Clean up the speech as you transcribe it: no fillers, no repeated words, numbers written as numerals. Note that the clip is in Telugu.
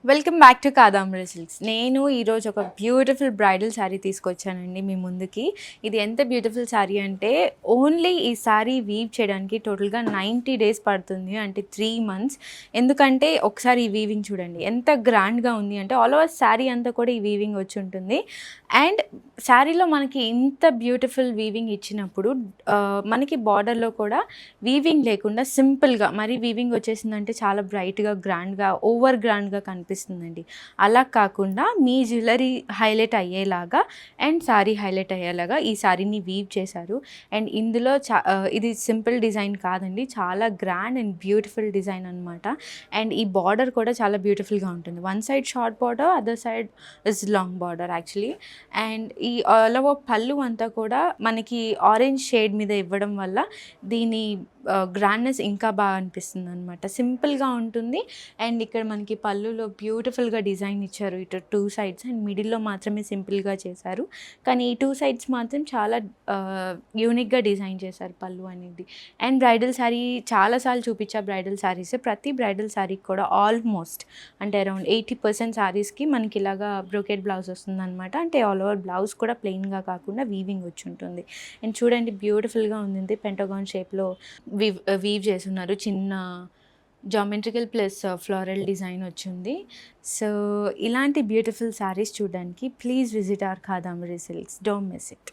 Welcome back to Kadambari silks. నేను ఈరోజు ఒక బ్యూటిఫుల్ బ్రైడల్ శారీ తీసుకొచ్చానండి మీ ముందుకి. ఇది ఎంత బ్యూటిఫుల్ శారీ అంటే ఓన్లీ ఈ శారీ వీవ్ చేయడానికి టోటల్గా 90 డేస్ పడుతుంది, అంటే 3 months. ఎందుకంటే ఒకసారి ఈ వీవింగ్ చూడండి ఎంత గ్రాండ్గా ఉంది అంటే ఆల్ ఓవర్ శారీ అంతా కూడా ఈ వీవింగ్ వచ్చి ఉంటుంది. అండ్ శారీలో మనకి ఇంత బ్యూటిఫుల్ వీవింగ్ ఇచ్చినప్పుడు మనకి బార్డర్లో కూడా వీవింగ్ లేకుండా సింపుల్గా, మరి వీవింగ్ వచ్చేసిందంటే చాలా బ్రైట్గా గ్రాండ్గా ఓవర్ గ్రాండ్గా కనిపిస్తుందండి. అలా కాకుండా మీ జ్యువెలరీ హైలైట్ అయ్యేలాగా అండ్ శారీ హైలైట్ అయ్యేలాగా ఈ శారీని వీవ్ చేశారు. అండ్ ఇందులో ఇది సింపుల్ డిజైన్ కాదండి, చాలా గ్రాండ్ అండ్ బ్యూటిఫుల్ డిజైన్ అనమాట. అండ్ ఈ బార్డర్ కూడా చాలా బ్యూటిఫుల్గా ఉంటుంది. One side short border, other side is long border actually. And ఈ ఆల్ ఓవర్ పళ్ళు అంతా కూడా మనకి ఆరెంజ్ షేడ్ మీద ఇవ్వడం వల్ల దీని గ్రాండ్నెస్ ఇంకా బాగా అనిపిస్తుంది అనమాట. సింపుల్గా ఉంటుంది. అండ్ ఇక్కడ మనకి పళ్ళులో బ్యూటిఫుల్గా డిజైన్ ఇచ్చారు ఇటు 2 sides, అండ్ మిడిల్లో మాత్రమే సింపుల్గా చేశారు. కానీ ఈ 2 sides మాత్రం చాలా యూనిక్గా డిజైన్ చేశారు పళ్ళు అనేది. అండ్ బ్రైడల్ శారీ చాలాసార్లు చూపించా బ్రైడల్ శారీస్. ప్రతి బ్రైడల్ శారీకి కూడా ఆల్మోస్ట్ అంటే అరౌండ్ 80% శారీస్కి మనకి ఇలాగా బ్రోకెట్ బ్లౌజ్ వస్తుంది అనమాట. అంటే ఆల్ ఓవర్ బ్లౌజ్ కూడా ప్లెయిన్గా కాకుండా వీవింగ్ వచ్చి ఉంటుంది. అండ్ చూడండి బ్యూటిఫుల్గా ఉంది, పెంటగాన్ షేప్లో వీవ్ చేస్తున్నారు. చిన్న జామెట్రికల్ ప్లస్ ఫ్లోరల్ డిజైన్ వచ్చింది. సో ఇలాంటి బ్యూటిఫుల్ శారీస్ చూడడానికి please visit our Kadambari silks. Don't miss it.